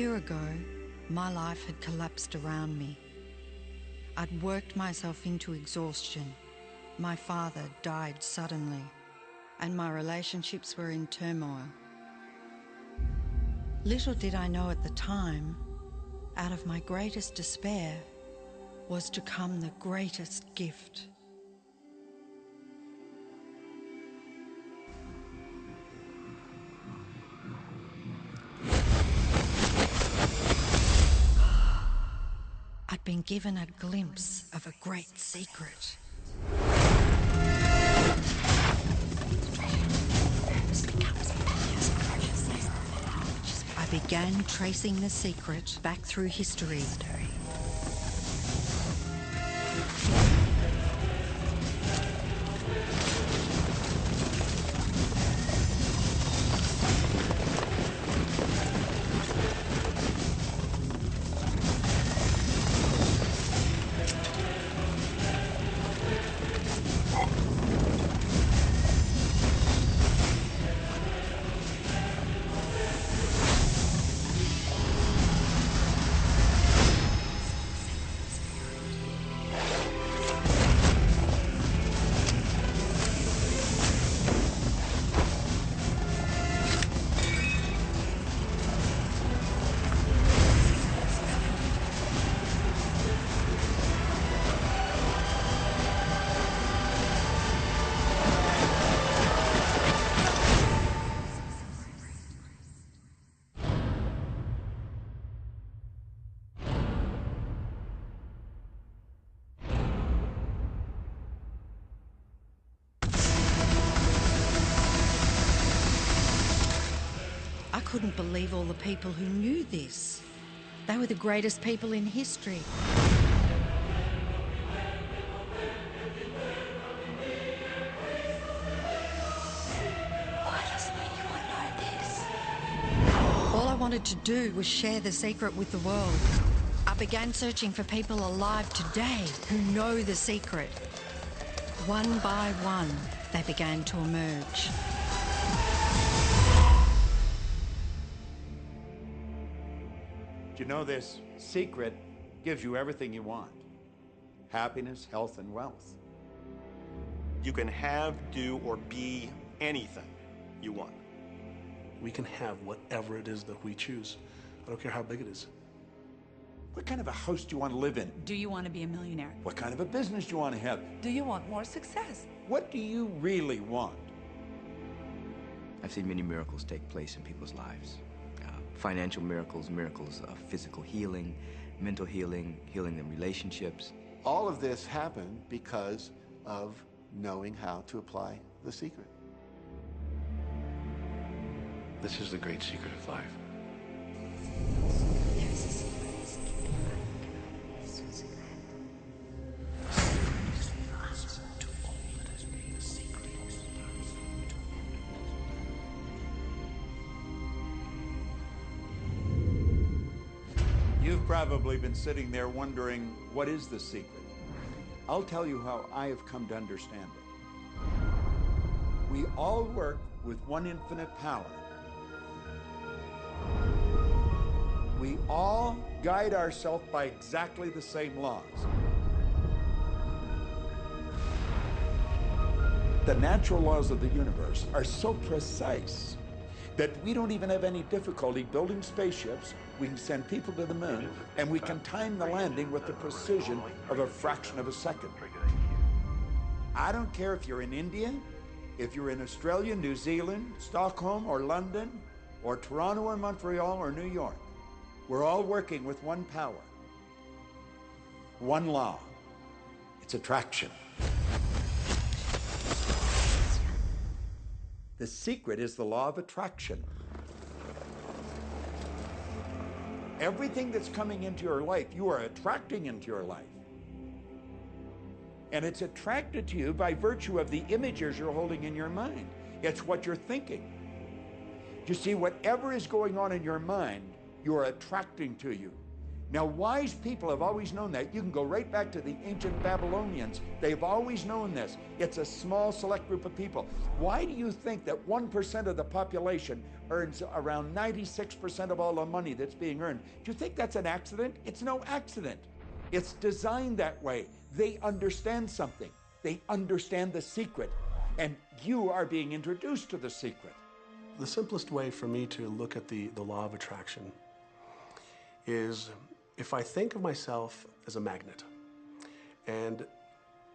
year ago, my life had collapsed around me. I'd worked myself into exhaustion. My father died suddenly, and my relationships were in turmoil. Little did I know at the time, out of my greatest despair was to come the greatest gift. I'd been given a glimpse of a great secret. I began tracing the secret back through history. I couldn't believe all the people who knew this. They were the greatest people in history. Why doesn't anyone know this? All I wanted to do was share the secret with the world. I began searching for people alive today who know the secret. One by one, they began to emerge. You know, this secret gives you everything you want. Happiness, health, and wealth. You can have, do, or be anything you want. We can have whatever it is that we choose. I don't care how big it is. What kind of a house do you want to live in? Do you want to be a millionaire? What kind of a business do you want to have? Do you want more success? What do you really want? I've seen many miracles take place in people's lives. Financial miracles, miracles of physical healing, mental healing, healing in relationships. All of this happened because of knowing how to apply the secret. This is the great secret of life. You've probably been sitting there wondering, what is the secret? I'll tell you how I have come to understand it. We all work with one infinite power. We all guide ourselves by exactly the same laws. The natural laws of the universe are so precise that we don't even have any difficulty building spaceships. We can send people to the moon, and we can time the landing with the precision of a fraction of a second. I don't care if you're in India, if you're in Australia, New Zealand, Stockholm, or London, or Toronto, or Montreal, or New York. We're all working with one power, one law. It's attraction. The secret is the law of attraction. Everything that's coming into your life, you are attracting into your life. And it's attracted to you by virtue of the images you're holding in your mind. It's what you're thinking. You see, whatever is going on in your mind, you are attracting to you. Now, wise people have always known that. You can go right back to the ancient Babylonians. They've always known this. It's a small, select group of people. Why do you think that 1% of the population earns around 96% of all the money that's being earned? Do you think that's an accident? It's no accident. It's designed that way. They understand something. They understand the secret. And you are being introduced to the secret. The simplest way for me to look at the law of attraction is if I think of myself as a magnet, and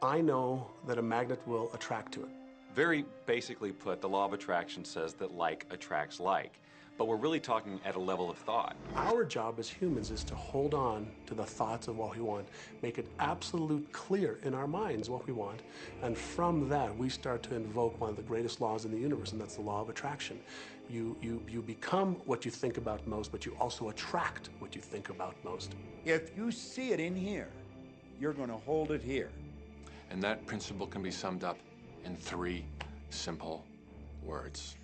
I know that a magnet will attract to it. Very basically put, the law of attraction says that like attracts like, but we're really talking at a level of thought. Our job as humans is to hold on to the thoughts of what we want, make it absolute clear in our minds what we want, and from that we start to invoke one of the greatest laws in the universe, and that's the law of attraction. You become what you think about most, but you also attract what you think about most. If you see it in here, you're going to hold it here. And that principle can be summed up in 3 simple words.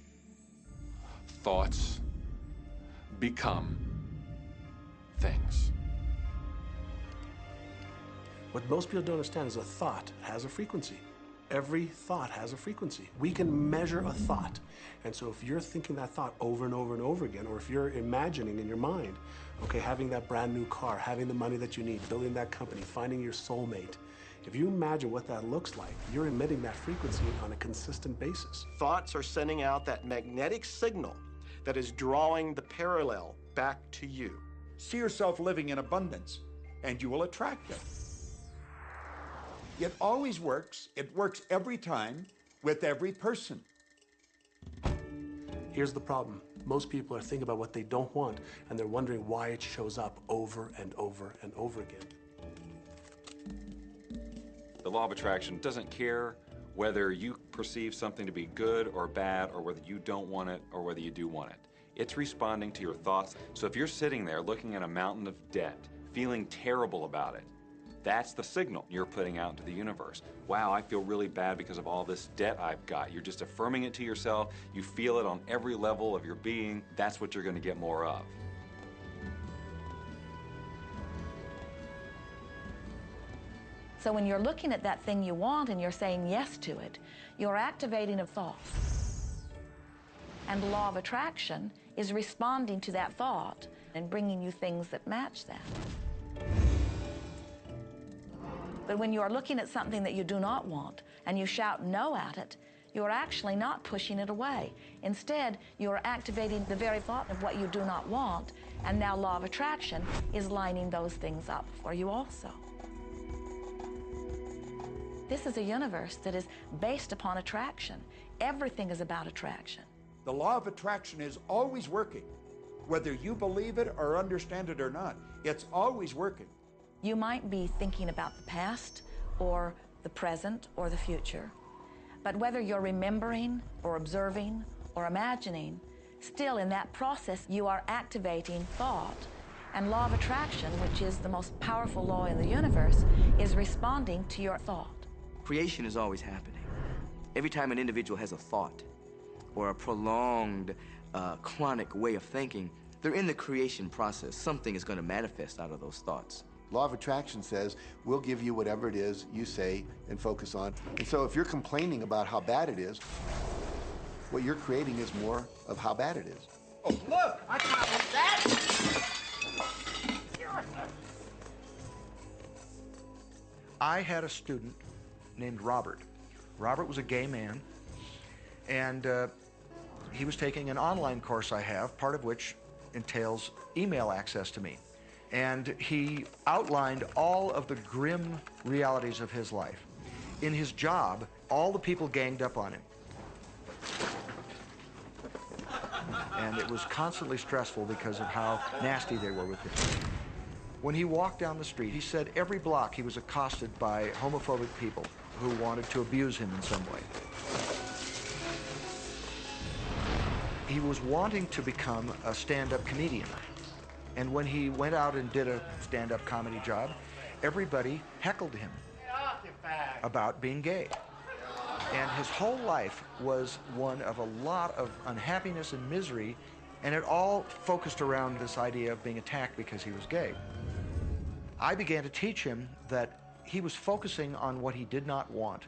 Thoughts become things. What most people don't understand is a thought has a frequency. Every thought has a frequency. We can measure a thought. And so if you're thinking that thought over and over and over again, or if you're imagining in your mind, okay, having that brand new car, having the money that you need, building that company, finding your soulmate, if you imagine what that looks like, you're emitting that frequency on a consistent basis. Thoughts are sending out that magnetic signal that is drawing the parallel back to you. See yourself living in abundance, and you will attract it. It always works. It works every time with every person. Here's the problem. Most people are thinking about what they don't want, and they're wondering why it shows up over and over and over again. The law of attraction doesn't care whether you perceive something to be good or bad, or whether you don't want it or whether you do want it. It's responding to your thoughts. So if you're sitting there looking at a mountain of debt, feeling terrible about it, that's the signal you're putting out into the universe. Wow, I feel really bad because of all this debt I've got. You're just affirming it to yourself. You feel it on every level of your being. That's what you're going to get more of. So when you're looking at that thing you want and you're saying yes to it, you're activating a thought. And the law of attraction is responding to that thought and bringing you things that match that. But when you are looking at something that you do not want and you shout no at it, you're actually not pushing it away. Instead, you're activating the very thought of what you do not want, and now law of attraction is lining those things up for you also. This is a universe that is based upon attraction. Everything is about attraction. The law of attraction is always working. Whether you believe it or understand it or not, it's always working. You might be thinking about the past or the present or the future, but whether you're remembering or observing or imagining, still in that process you are activating thought, and law of attraction, which is the most powerful law in the universe, is responding to your thought. Creation is always happening. Every time an individual has a thought or a prolonged, chronic way of thinking, they're in the creation process. Something is going to manifest out of those thoughts. Law of attraction says, we'll give you whatever it is you say and focus on. And so if you're complaining about how bad it is, what you're creating is more of how bad it is. Oh, look! I found that! I had a student named Robert. Robert was a gay man, and he was taking an online course I have, part of which entails email access to me. And he outlined all of the grim realities of his life. In his job, all the people ganged up on him. And it was constantly stressful because of how nasty they were with him. When he walked down the street, he said every block he was accosted by homophobic people who wanted to abuse him in some way. He was wanting to become a stand-up comedian. And when he went out and did a stand-up comedy job, everybody heckled him about being gay. And his whole life was one of a lot of unhappiness and misery, and it all focused around this idea of being attacked because he was gay. I began to teach him that he was focusing on what he did not want.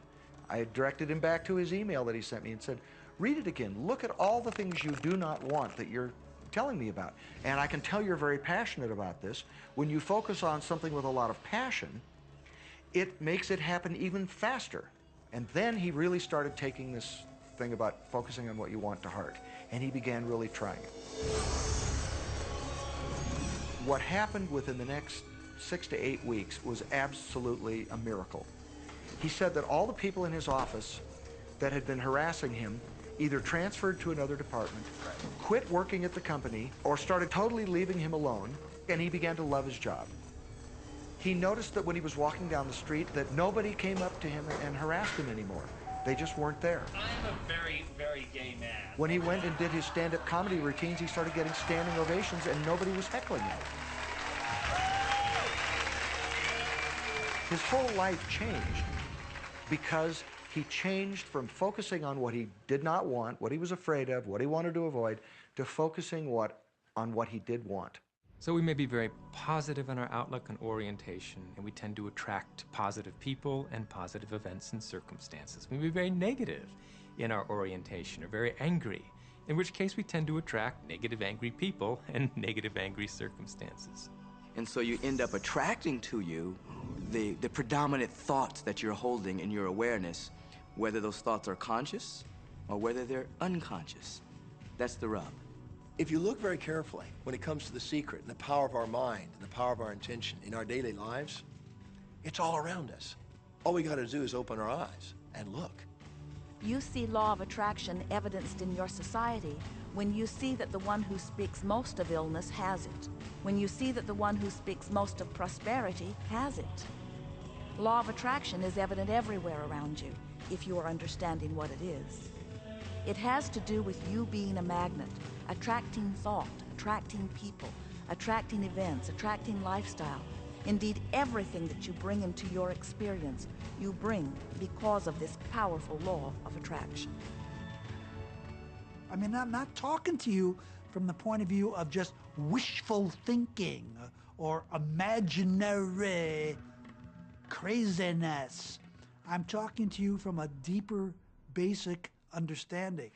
I directed him back to his email that he sent me and said, read it again. Look at all the things you do not want that you're telling me about. And I can tell you're very passionate about this. When you focus on something with a lot of passion, it makes it happen even faster. And then he really started taking this thing about focusing on what you want to heart. And he began really trying it. What happened within the next 6 to 8 weeks was absolutely a miracle. He said that all the people in his office that had been harassing him either transferred to another department, quit working at the company, or started totally leaving him alone, and he began to love his job. He noticed that when he was walking down the street that nobody came up to him and harassed him anymore. They just weren't there. I'm a very, very gay man. When he went and did his stand-up comedy routines, he started getting standing ovations and nobody was heckling him. His whole life changed because he changed from focusing on what he did not want, what he was afraid of, what he wanted to avoid, to focusing on what he did want. So we may be very positive in our outlook and orientation, and we tend to attract positive people and positive events and circumstances. We may be very negative in our orientation, or very angry, in which case we tend to attract negative, angry people and negative, angry circumstances. And so you end up attracting to you the predominant thoughts that you're holding in your awareness, whether those thoughts are conscious or whether they're unconscious. That's the rub. If you look very carefully when it comes to the secret and the power of our mind and the power of our intention in our daily lives, it's all around us. All we got to do is open our eyes and look. You see law of attraction evidenced in your society when you see that the one who speaks most of illness has it, when you see that the one who speaks most of prosperity has it. Law of attraction is evident everywhere around you if you are understanding what it is. It has to do with you being a magnet, attracting thought, attracting people, attracting events, attracting lifestyle. Indeed, everything that you bring into your experience, you bring because of this powerful law of attraction. I mean, I'm not talking to you from the point of view of just wishful thinking or imaginary craziness. I'm talking to you from a deeper, basic understanding.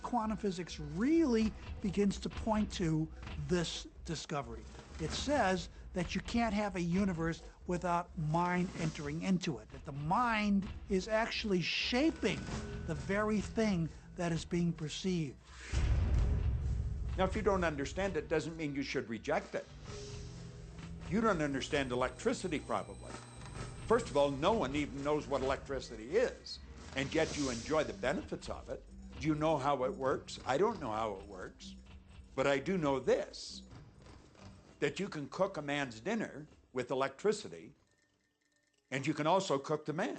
Quantum physics really begins to point to this discovery. It says that you can't have a universe without mind entering into it, that the mind is actually shaping the very thing that is being perceived. Now, if you don't understand it, doesn't mean you should reject it. You don't understand electricity, probably. First of all, no one even knows what electricity is, and yet you enjoy the benefits of it. Do you know how it works? I don't know how it works, but I do know this, that you can cook a man's dinner with electricity, and you can also cook the man.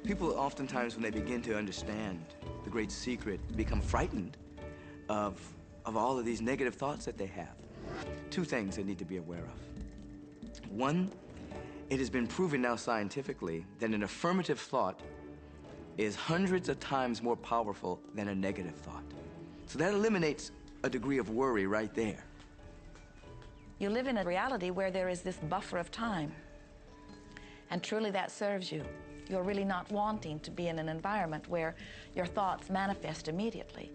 People oftentimes, when they begin to understand the great secret, become frightened of all of these negative thoughts that they have. Two things they need to be aware of. One, it has been proven now scientifically that an affirmative thought is hundreds of times more powerful than a negative thought. So that eliminates a degree of worry right there. You live in a reality where there is this buffer of time, and truly that serves you. You're really not wanting to be in an environment where your thoughts manifest immediately.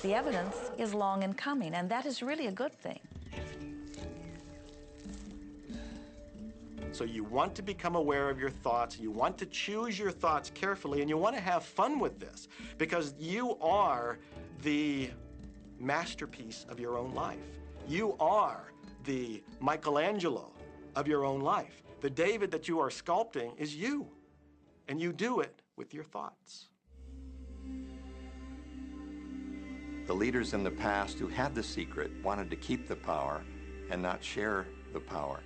The evidence is long in coming, and that is really a good thing. So you want to become aware of your thoughts, you want to choose your thoughts carefully, and you want to have fun with this, because you are the masterpiece of your own life. You are the Michelangelo of your own life. The David that you are sculpting is you, and you do it with your thoughts. The leaders in the past who had the secret wanted to keep the power and not share the power.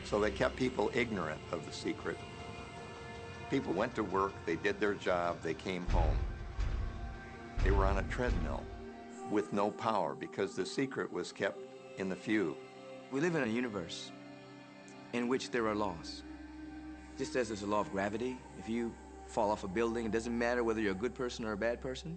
So they kept people ignorant of the secret. People went to work, they did their job, they came home. They were on a treadmill with no power because the secret was kept in the few. We live in a universe in which there are laws. Just as there's a law of gravity, if you fall off a building, it doesn't matter whether you're a good person or a bad person.